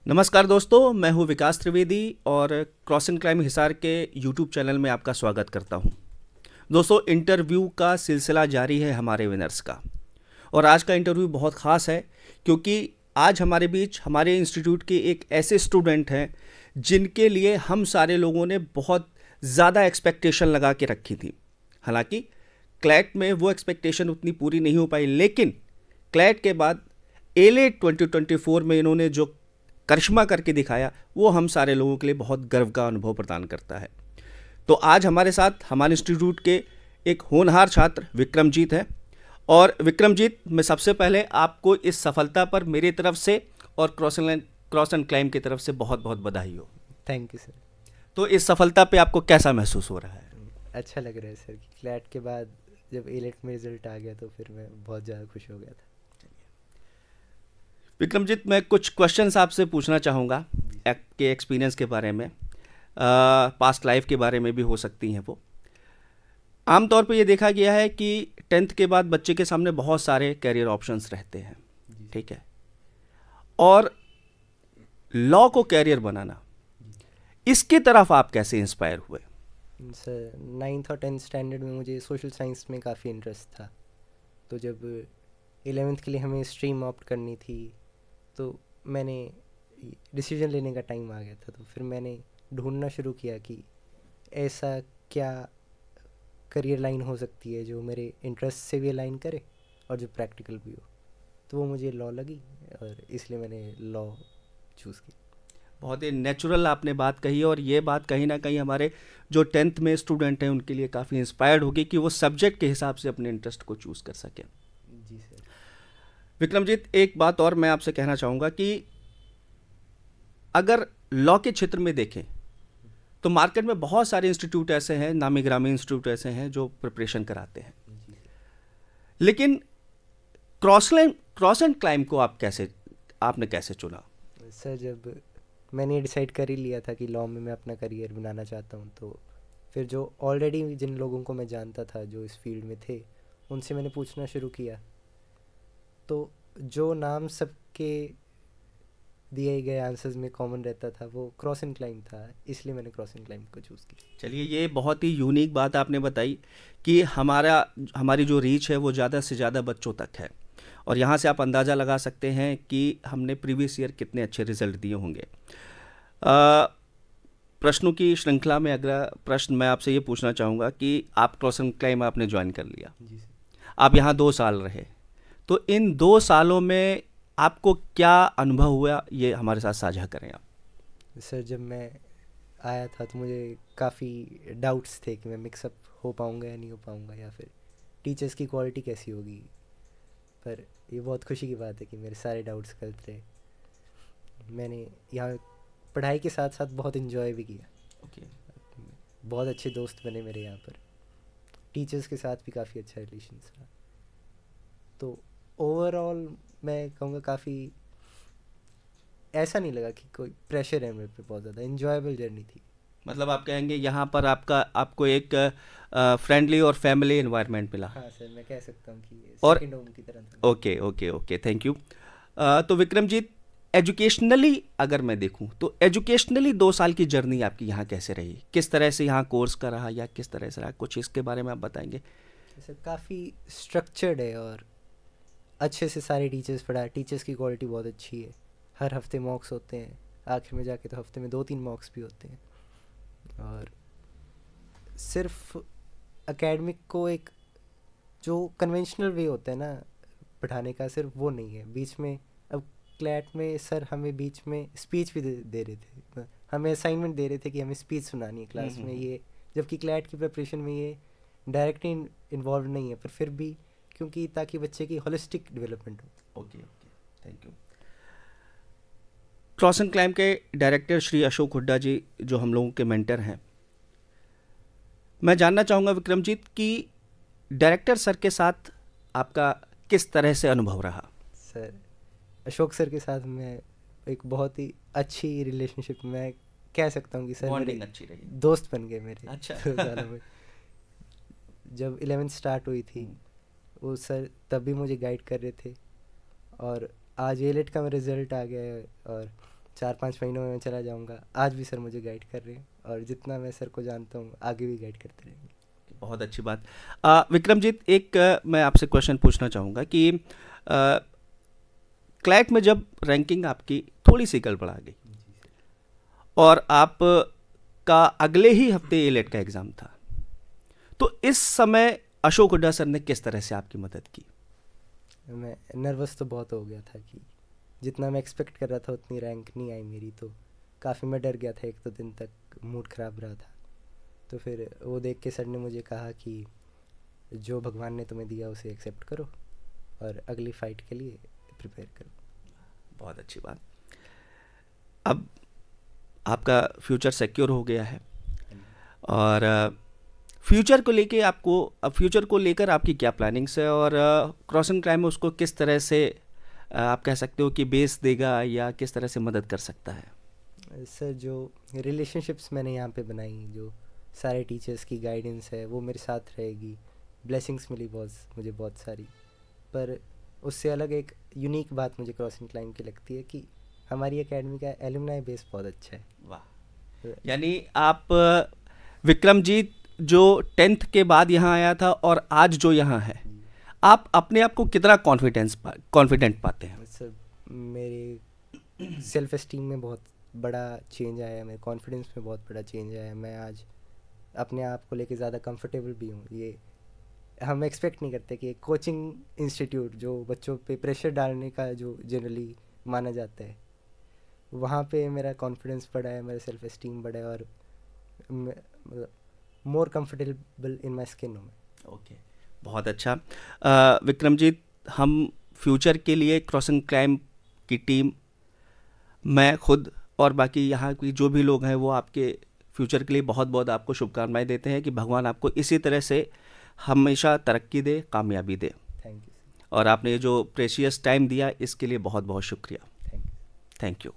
नमस्कार दोस्तों, मैं हूं विकास त्रिवेदी और क्रॉस एंड क्लाइम हिसार के यूट्यूब चैनल में आपका स्वागत करता हूं। दोस्तों, इंटरव्यू का सिलसिला जारी है हमारे विनर्स का, और आज का इंटरव्यू बहुत ख़ास है क्योंकि आज हमारे बीच हमारे इंस्टीट्यूट के एक ऐसे स्टूडेंट हैं जिनके लिए हम सारे लोगों ने बहुत ज़्यादा एक्सपेक्टेशन लगा के रखी थी। हालांकि क्लैट में वो एक्सपेक्टेशन उतनी पूरी नहीं हो पाई, लेकिन क्लैट के बाद एलेट 2024 में इन्होंने जो करिश्मा करके दिखाया वो हम सारे लोगों के लिए बहुत गर्व का अनुभव प्रदान करता है। तो आज हमारे साथ हमारे इंस्टीट्यूट के एक होनहार छात्र विक्रमजीत है, और विक्रमजीत, मैं सबसे पहले आपको इस सफलता पर मेरी तरफ से और क्रॉस एंड क्लाइम की तरफ से बहुत बहुत बधाई हो। Thank you sir. तो इस सफलता पे आपको कैसा महसूस हो रहा है? अच्छा लग रहा है सर कि क्लैट के बाद जब एलेट में रिजल्ट आ गया तो फिर मैं बहुत ज़्यादा खुश हो गया था। विक्रमजीत, मैं कुछ क्वेश्चंस आपसे पूछना चाहूँगा आपके एक्सपीरियंस के बारे में, पास्ट लाइफ के बारे में भी हो सकती हैं वो। आमतौर पे ये देखा गया है कि 10th के बाद बच्चे के सामने बहुत सारे कैरियर ऑप्शंस रहते हैं, ठीक है, और लॉ को कैरियर बनाना, इसकी तरफ आप कैसे इंस्पायर हुए? सर 9th और 10th स्टैंडर्ड में मुझे सोशल साइंस में काफ़ी इंटरेस्ट था, तो जब 11th के लिए हमें स्ट्रीम ऑप्ट करनी थी तो मैंने डिसीजन लेने का टाइम आ गया था, तो फिर मैंने ढूंढना शुरू किया कि ऐसा क्या करियर लाइन हो सकती है जो मेरे इंटरेस्ट से भी अलाइन करे और जो प्रैक्टिकल भी हो। तो वो मुझे लॉ लगी और इसलिए मैंने लॉ चूज़ की। बहुत ही नेचुरल आपने बात कही, और ये बात कहीं ना कहीं हमारे जो 10th में स्टूडेंट हैं उनके लिए काफ़ी इंस्पायर्ड होगी कि वो सब्जेक्ट के हिसाब से अपने इंटरेस्ट को चूज़ कर सकें। जी सर। विक्रमजीत, एक बात और मैं आपसे कहना चाहूँगा कि अगर लॉ के क्षेत्र में देखें तो मार्केट में बहुत सारे इंस्टीट्यूट ऐसे हैं, नामी ग्रामी इंस्टीट्यूट ऐसे हैं जो प्रिपरेशन कराते हैं, लेकिन क्रॉस एंड क्लाइम को आपने कैसे चुना? सर, जब मैंने डिसाइड कर ही लिया था कि लॉ में मैं अपना करियर बनाना चाहता हूँ, तो फिर जो ऑलरेडी जिन लोगों को मैं जानता था जो इस फील्ड में थे उनसे मैंने पूछना शुरू किया, तो जो नाम सबके दिए गए आंसर्स में कॉमन रहता था वो क्रॉस एंड क्लाइम था, इसलिए मैंने क्रॉस एंड क्लाइम को चूज़ किया। चलिए, ये बहुत ही यूनिक बात आपने बताई कि हमारी जो रीच है वो ज़्यादा से ज़्यादा बच्चों तक है, और यहाँ से आप अंदाज़ा लगा सकते हैं कि हमने प्रीवियस ईयर कितने अच्छे रिजल्ट दिए होंगे। प्रश्नों की श्रृंखला में अगला प्रश्न मैं आपसे ये पूछना चाहूँगा कि आप क्रॉस एंड क्लाइम आपने ज्वाइन कर लिया, जी सर। आप यहाँ 2 साल रहे, तो इन 2 सालों में आपको क्या अनुभव हुआ, ये हमारे साथ साझा करें आप। सर, जब मैं आया था तो मुझे काफ़ी डाउट्स थे कि मैं मिक्सअप हो पाऊँगा या नहीं हो पाऊँगा, या फिर टीचर्स की क्वालिटी कैसी होगी, पर ये बहुत खुशी की बात है कि मेरे सारे डाउट्स गलत रहे। मैंने यहाँ पढ़ाई के साथ साथ बहुत इन्जॉय भी किया। ओके। बहुत अच्छे दोस्त बने मेरे यहाँ पर, टीचर्स के साथ भी काफ़ी अच्छा रिलेशन था, तो ओवरऑल मैं कहूँगा काफ़ी ऐसा नहीं लगा कि कोई प्रेशर है मेरे पे, बहुत ज़्यादा इन्जॉयबल जर्नी थी। मतलब आप कहेंगे यहाँ पर आपको एक फ्रेंडली और फैमिली एनवायरनमेंट मिला। हाँ सर, मैं कह सकता हूँ कि और सेकंड होम की तरह था। Okay okay okay, thank you. तो विक्रमजीत, एजुकेशनली अगर मैं देखूँ तो एजुकेशनली 2 साल की जर्नी आपकी यहाँ कैसे रही? किस तरह से यहाँ कोर्स का रहा या किस तरह से रहा, कुछ इसके बारे में आप बताएंगे? सर, काफ़ी स्ट्रक्चर्ड है और अच्छे से सारे टीचर्स पढ़ा, टीचर्स की क्वालिटी बहुत अच्छी है। हर हफ्ते मॉक्स होते हैं, आखिर में जाके तो हफ्ते में 2-3 मॉक्स भी होते हैं, और सिर्फ एकेडमिक को एक जो कन्वेंशनल वे होता है ना पढ़ाने का, सिर्फ वो नहीं है। बीच में अब क्लैट में सर हमें बीच में स्पीच भी दे रहे थे, हमें असाइनमेंट दे रहे थे कि हमें स्पीच सुनानी है क्लास में, ये जबकि क्लैट की प्रिपरेशन में ये डायरेक्टली इन्वॉल्व नहीं है, पर फिर भी क्योंकि ताकि बच्चे की होलिस्टिक डेवलपमेंट हो। Okay okay, thank you. Cross and climb के डायरेक्टर श्री अशोक हुड्डा जी जो हम लोगों के मेंटर हैं, मैं जानना चाहूँगा विक्रमजीत कि डायरेक्टर सर के साथ आपका किस तरह से अनुभव रहा? सर, अशोक सर के साथ मैं एक बहुत ही अच्छी रिलेशनशिप में कह सकता हूँ कि सर मेरे अच्छी रही, दोस्त बन गए मेरे। अच्छा। 2 सालों में जब 11th स्टार्ट हुई थी वो सर तब भी मुझे गाइड कर रहे थे, और आज एलेट का रिज़ल्ट आ गया है और 4-5 महीनों में मैं चला जाऊंगा, आज भी सर मुझे गाइड कर रहे हैं, और जितना मैं सर को जानता हूँ आगे भी गाइड करते रहेंगे। बहुत अच्छी बात। विक्रमजीत, एक मैं आपसे क्वेश्चन पूछना चाहूँगा कि क्लैट में जब रैंकिंग आपकी थोड़ी सी गड़बड़ा गई और आप का अगले ही हफ्ते एलेट का एग्ज़ाम था, तो इस समय अशोक हुड्डा सर ने किस तरह से आपकी मदद की? मैं नर्वस तो बहुत हो गया था कि जितना मैं एक्सपेक्ट कर रहा था उतनी रैंक नहीं आई मेरी, तो काफ़ी मैं डर गया था, 1-2 दिन तक मूड ख़राब रहा था। तो फिर वो देख के सर ने मुझे कहा कि जो भगवान ने तुम्हें दिया उसे एक्सेप्ट करो और अगली फ़ाइट के लिए प्रिपेयर करो। बहुत अच्छी बात। अब आपका फ्यूचर सिक्योर हो गया है, और फ्यूचर को लेके आपको, अब फ्यूचर को लेकर आपकी क्या प्लानिंग्स है, और क्रॉसिंग क्लाइम में उसको किस तरह से आप कह सकते हो कि बेस देगा या किस तरह से मदद कर सकता है? सर जो रिलेशनशिप्स मैंने यहाँ पे बनाई, जो सारे टीचर्स की गाइडेंस है वो मेरे साथ रहेगी, ब्लेसिंग्स मिली मुझे बहुत सारी, पर उससे अलग एक यूनिक बात मुझे क्रॉसिंग क्लाइम की लगती है कि हमारी एकेडमी का एलुमनाई बेस बहुत अच्छा है। वाह। यानी आप विक्रमजीत जो 10th के बाद यहाँ आया था और आज जो यहाँ है, आप अपने आप को कितना कॉन्फिडेंट पाते हैं? सर मेरे सेल्फ एस्टीम में बहुत बड़ा चेंज आया है, मेरे कॉन्फिडेंस में बहुत बड़ा चेंज आया है। मैं आज अपने आप को लेके ज़्यादा कंफर्टेबल भी हूँ। ये हम एक्सपेक्ट नहीं करते कि एक कोचिंग इंस्टीट्यूट जो बच्चों पे प्रेशर डालने का जो जनरली माना जाता है, वहाँ पे मेरा कॉन्फिडेंस बढ़ा है, मेरा सेल्फ एस्टीम बढ़ा है, और मतलब more comfortable in my skin हूँ मैं। ओके, बहुत अच्छा। विक्रमजीत, हम फ्यूचर के लिए क्रॉसिंग क्लाइम की टीम, मैं खुद और बाकी यहाँ की जो भी लोग हैं, वो आपके फ्यूचर के लिए बहुत बहुत आपको शुभकामनाएं देते हैं कि भगवान आपको इसी तरह से हमेशा तरक्की दे, कामयाबी दे। Thank you. और आपने ये जो प्रेशियस टाइम दिया इसके लिए बहुत बहुत शुक्रिया। Thank you. Thank you.